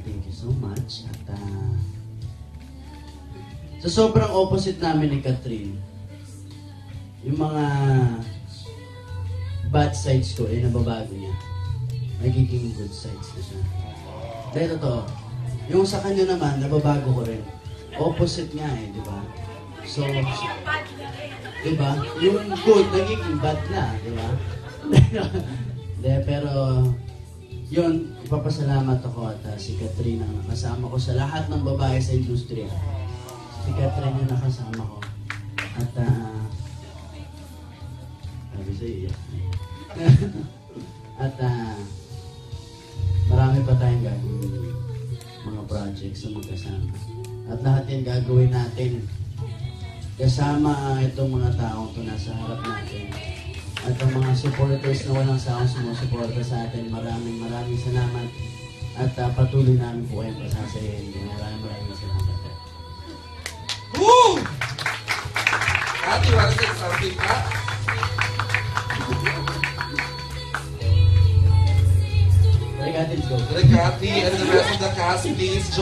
thank you so much. At sa sobrang opposite namin ni Catherine, yung mga bad sides ko, nababago niya. Nagiging good sides na siya. Dahil totoo, yung sa kanya naman, nababago ko rin. Opposite nga di ba? So, di ba? Yung good, nagiging bad na, di ba? Pero, yun, ipapasalamat ako at si Catherine ang nakasama ko sa lahat ng babae sa industriya. Si Catherine yung nakasama ko. At, sabi sa'yo, iyak. At, marami pa tayong gagawin mga projects na magkasama. At lahat yan gagawin natin kasama itong mga taong ito nasa harap natin. At ang mga supporters na walang sawang sumusuporta sa atin, maraming salamat. At patuloy namin po kayong pasasayin. Maraming salamat. Woo! Ate, wanna say something pa? Regarding go. Regati and the rest of the cast, please join.